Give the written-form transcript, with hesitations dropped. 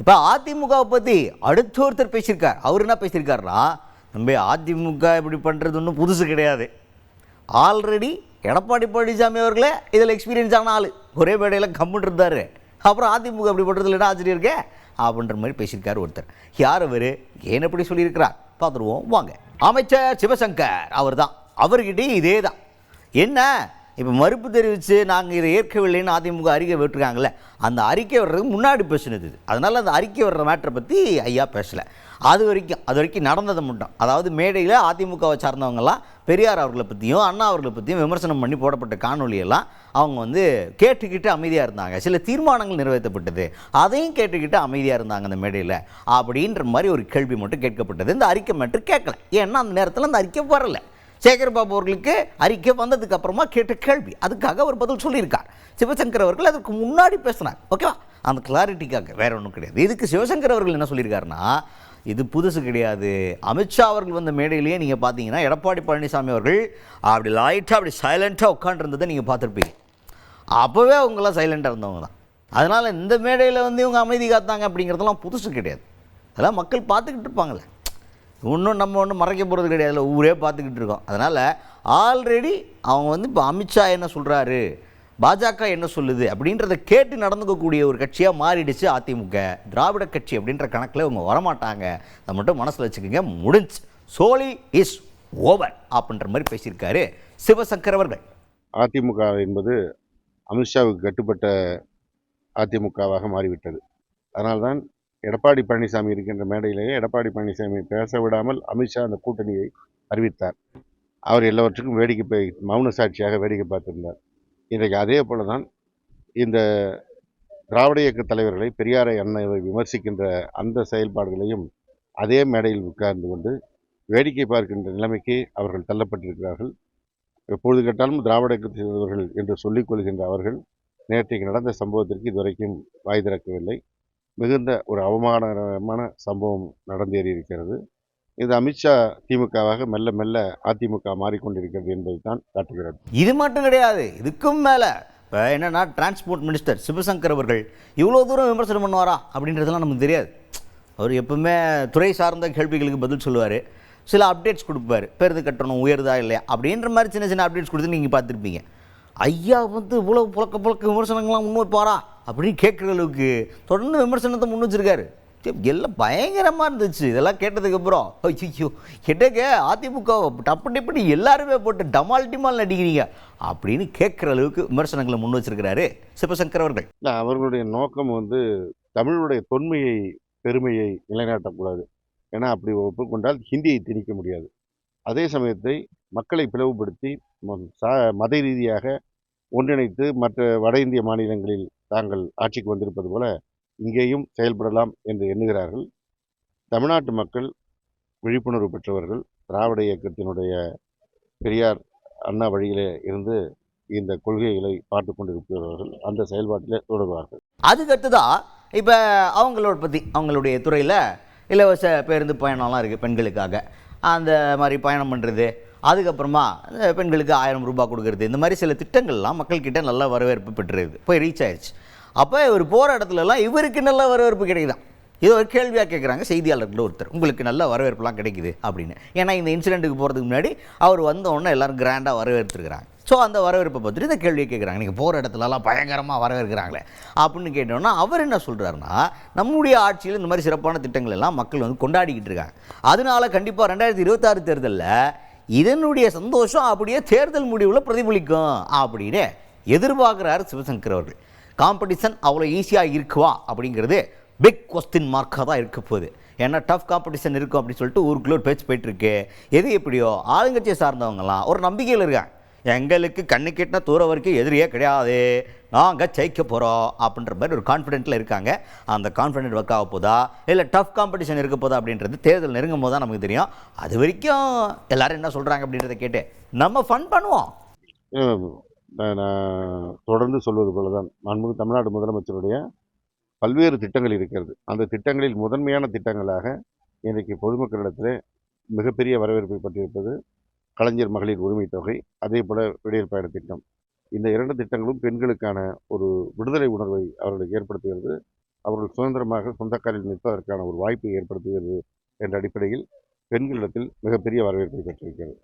இப்போ அதிமுகவை பற்றி அடுத்த ஒருத்தர் பேசியிருக்கார். அவர் என்ன பேசியிருக்காருன்னா, நம்ம அதிமுக இப்படி பண்ணுறது ஒன்றும் புதுசு கிடையாது. ஆல்ரெடி எடப்பாடி பழனிசாமி அவர்களே இதில் எக்ஸ்பீரியன்ஸ் ஆன ஆள். ஒரே மேடையில் கம்முன்னு இருந்தார். அப்புறம் அதிமுக இப்படி பண்ணுறதுல என்ன ஆச்சரியம் இருக்கே அப்படின்ற மாதிரி பேசியிருக்காரு ஒருத்தர். யார் அவர், ஏன் எப்படி சொல்லியிருக்கிறார் பார்த்துருவோம் வாங்க. அமைச்சர் சிவசங்கர் அவர் தான். அவர்கிட்டே இதே தான். என்ன இப்போ மறுப்பு தெரிவித்து நாங்கள் இதை ஏற்கவில்லைன்னு அதிமுக அறிக்கை விட்டுருக்காங்களே, அந்த அறிக்கை வர்றதுக்கு முன்னாடி பேசினது இது. அதனால் அந்த அறிக்கை வர்ற மேட்டரை பற்றி ஐயா பேசலை. அது வரைக்கும் நடந்ததை மட்டும், அதாவது மேடையில் அதிமுகவை சார்ந்தவங்கெல்லாம் பெரியார் அவர்களை பற்றியும் அண்ணா அவர்களை பற்றியும் விமர்சனம் பண்ணி போடப்பட்ட காணொலியெல்லாம் அவங்க கேட்டுக்கிட்டு அமைதியாக இருந்தாங்க. சில தீர்மானங்கள் நிறைவேற்றப்பட்டது, அதையும் கேட்டுக்கிட்டு அமைதியாக இருந்தாங்க அந்த மேடையில் அப்படின்ற மாதிரி ஒரு கேள்வி மட்டும் கேட்கப்பட்டது. இந்த அறிக்கை மட்டும் கேட்கல. ஏன்னா அந்த நேரத்தில் அந்த அறிக்கை வரலை. சேகர்பாபு அவர்களுக்கு அறிக்கை வந்ததுக்கு அப்புறமா கேட்ட கேள்வி, அதுக்காக அவர் பதில் சொல்லியிருக்கார். சிவசங்கர் அவர்கள் அதுக்கு முன்னாடி பேசினார். ஓகேவா, அந்த கிளாரிட்டிக்காக, வேற ஒன்றும் கிடையாது. இதுக்கு சிவசங்கர் அவர்கள் என்ன சொல்லியிருக்காருன்னா, இது புதுசு கிடையாது. அமித்ஷா அவர்கள் வந்த மேடையிலேயே நீங்கள் பார்த்தீங்கன்னா எடப்பாடி பழனிசாமி அவர்கள் அப்படி லைட்டாக அப்படி சைலண்ட்டாக உட்காண்டிருந்ததை நீங்கள் பார்த்துருப்பீங்க. அப்போவே அவங்களாம் சைலண்ட்டாக இருந்தவங்க தான். அதனால் இந்த மேடையில் இவங்க அமைதி காத்தாங்க அப்படிங்கிறதெல்லாம் புதுசு கிடையாது. அதெல்லாம் மக்கள் பார்த்துக்கிட்டு இருப்பாங்களே, இன்னும் நம்ம ஒன்றும் மறைக்க போகிறது கிடையாது, ஊரே பார்த்துக்கிட்டு இருக்கோம். அதனால் ஆல்ரெடி அவங்க இப்போ அமித்ஷா என்ன சொல்கிறாரு, பாஜக என்ன சொல்லுது அப்படின்றத கேட்டு நடந்துக்கக்கூடிய ஒரு கட்சியாக மாறிடுச்சு அதிமுக. திராவிட கட்சி அப்படின்ற கணக்கில் இவங்க வரமாட்டாங்க, அதை மட்டும் மனசில் வச்சுக்கோங்க. முடிஞ்சு, சோலி இஸ் ஓவர் அப்படின்ற மாதிரி பேசியிருக்காரு சிவசங்கர் அவர்கள். அதிமுக என்பது அமித்ஷாவுக்கு கட்டுப்பட்ட அதிமுகவாக மாறிவிட்டது. அதனால்தான் எடப்பாடி பழனிசாமி இருக்கின்ற மேடையிலேயே எடப்பாடி பழனிசாமி பேச விடாமல் அமித்ஷா அந்த கூட்டணியை அறிவித்தார். அவர் எல்லாவற்றுக்கும் வேடிக்கை மௌன சாட்சியாக வேடிக்கை பார்த்திருந்தார். இன்றைக்கு அதே போல தான் இந்த திராவிட இயக்க தலைவர்களை, பெரியாரை அண்ணாவை விமர்சிக்கின்ற அந்த செயல்பாடுகளையும் அதே மேடையில் உட்கார்ந்து கொண்டு வேடிக்கை பார்க்கின்ற நிலைமைக்கு அவர்கள் தள்ளப்பட்டிருக்கிறார்கள். எப்பொழுது கேட்டாலும் திராவிட இயக்க தலைவர்கள் என்று சொல்லிக் கொள்கின்ற அவர்கள் நேற்றைக்கு நடந்த சம்பவத்திற்கு இதுவரைக்கும் வாய் திறக்கவில்லை. மிகுந்த ஒரு அவமானமான சம்பவம் நடந்தேறி இருக்கிறது. இது அமித்ஷா திமுகவாக மெல்ல மெல்ல அதிமுக மாறிக்கொண்டிருக்கிறது என்பது தான் காட்டுகிறது. இது மட்டும் கிடையாது, இதுக்கும் மேலே இப்போ என்னென்னா, டிரான்ஸ்போர்ட் மினிஸ்டர் சிவசங்கர் அவர்கள் இவ்வளோ தூரம் விமர்சனம் பண்ணுவாரா அப்படின்றதெல்லாம் நமக்கு தெரியாது. அவர் எப்பவுமே துறை சார்ந்த கேள்விகளுக்கு பதில் சொல்லுவார், சில அப்டேட்ஸ் கொடுப்பார். பேருந்து கட்டணம் உயருதா இல்லையா அப்படின்ற மாதிரி சின்ன சின்ன அப்டேட்ஸ் கொடுத்து நீங்கள் பார்த்துருப்பீங்க. ஐயா இவ்வளோ புழக்க விமர்சனங்கள்லாம் முன் வைப்பாரா அப்படின்னு கேட்குற அளவுக்கு தொடர்ந்து விமர்சனத்தை முன் வச்சிருக்காரு. எல்லாம் பயங்கரமாக இருந்துச்சு. இதெல்லாம் கேட்டதுக்கப்புறம் ஐயோ கேட்டேங்க, அதிமுக டப்பு டிப்படி எல்லாருமே போட்டு டமால் டிமால் நடிக்கிறீங்க அப்படின்னு கேட்குற அளவுக்கு விமர்சனங்களை முன் வச்சிருக்கிறாரு சிவசங்கர் அவர்கள். அவர்களுடைய நோக்கம் தமிழுடைய தொன்மையை, பெருமையை நிலைநாட்டக்கூடாது. ஏன்னா அப்படி ஒப்புக்கொண்டால் ஹிந்தியை திணிக்க முடியாது. அதே சமயத்தை மக்களை பிளவுபடுத்தி மத ரீதியாக ஒன்றிணைத்து மற்ற வட இந்திய மாநிலங்களில் தாங்கள் ஆட்சிக்கு வந்திருப்பது போல இங்கேயும் செயல்படலாம் என்று எண்ணுகிறார்கள். தமிழ்நாட்டு மக்கள் விழிப்புணர்வு பெற்றவர்கள். திராவிட இயக்கத்தினுடைய பெரியார் அண்ணா வழியிலே இருந்து இந்த கொள்கைகளை பார்த்து கொண்டிருப்பவர்கள் அந்த செயல்பாட்டிலே தொடர்வார்கள். அதுக்கடுத்துதான் இப்போ அவங்களுடைய துறையில் இலவச பேருந்து பயணம்லாம் இருக்குது பெண்களுக்காக. அந்த மாதிரி பயணம் பண்ணுறது, அதுக்கப்புறமா பெண்களுக்கு 1000 ரூபாய் கொடுக்கறது, இந்த மாதிரி சில திட்டங்கள்லாம் மக்கள்கிட்ட நல்ல வரவேற்பு பெற்றுருது, போய் ரீச் ஆயிடுச்சு. அப்போ இவர் போகிற இடத்துலலாம் இவருக்கு நல்ல வரவேற்பு கிடைக்குதான். இது ஒரு கேள்வியாக கேட்குறாங்க செய்தியாளர்கள் ஒருத்தர், உங்களுக்கு நல்ல வரவேற்புலாம் கிடைக்குது அப்படின்னு. ஏன்னா இந்த இன்சிடெண்ட்டுக்கு போகிறதுக்கு முன்னாடி அவர் வந்தோடனே எல்லோரும் கிராண்டாக வரவேற்றுருக்குறாங்க. ஸோ அந்த வரவேற்பை பார்த்துட்டு இந்த கேள்வியை கேட்குறாங்க, நீங்கள் போகிற இடத்துலலாம் பயங்கரமாக வரவேற்கிறாங்களே அப்படின்னு கேட்டோன்னா அவர் என்ன சொல்கிறாருன்னா, நம்முடைய ஆட்சியில் இந்த மாதிரி சிறப்பான திட்டங்கள் எல்லாம் மக்கள் கொண்டாடிக்கிட்டு இருக்காங்க. அதனால கண்டிப்பாக 2026 தேர்தலில் இதனுடைய சந்தோஷம் அப்படியே தேர்தல் முடிவில் பிரதிபலிக்கும் அப்படின்னு எதிர்பார்க்குறாரு சிவசங்கர் அவர்கள். காம்படிஷன் அவ்வளோ ஈஸியாக இருக்குவா அப்படிங்கிறது பிக் கொஸ்டின் மார்க்காக தான் இருக்க போகுது. ஏன்னா டஃப் காம்படிஷன் இருக்கும் அப்படின்னு சொல்லிட்டு ஊருக்குள்ளே ஒரு பேச்சு போயிட்டுருக்கு. எது எப்படியோ ஆளுங்கட்சியை சார்ந்தவங்கலாம் ஒரு நம்பிக்கையில் இருக்காங்க, எங்களுக்கு கண்ணு கேட்டின தூரம் வரைக்கும் எதிரியே கிடையாது, நாங்கள் ஜெயிக்க போகிறோம் அப்படின்ற மாதிரி ஒரு கான்ஃபிடென்ட்டில் இருக்காங்க. அந்த கான்ஃபிடென்ட் ஒர்க் ஆக போதா இல்லை டஃப் காம்படிஷன் இருக்க போதா அப்படின்றது தேர்தல் நெருங்கும் போது தான் நமக்கு தெரியும். அது வரைக்கும் எல்லோரும் என்ன சொல்கிறாங்க அப்படின்றத கேட்டு நம்ம ஃபன் பண்ணுவோம். நான் தொடர்ந்து சொல்வது போல தான் மாண்புமிகு தமிழ்நாடு முதலமைச்சருடைய பல்வேறு திட்டங்கள் இருக்கிறது. அந்த திட்டங்களில் முதன்மையான திட்டங்களாக இன்றைக்கு பொதுமக்களிடத்தில் மிகப்பெரிய வரவேற்பை பெற்றிருப்பது கலைஞர் மகளிர் உரிமை தொகை, அதே போல் விடியல் பயண திட்டம். இந்த 2 திட்டங்களும் பெண்களுக்கான ஒரு விடுதலை உணர்வை அவர்களுக்கு ஏற்படுத்துகிறது. அவர்கள் சுதந்திரமாக சொந்த காலில் நிற்பதற்கான ஒரு வாய்ப்பை ஏற்படுத்துகிறது என்ற அடிப்படையில் பெண்களிடத்தில் மிகப்பெரிய வரவேற்பை பெற்றிருக்கிறது.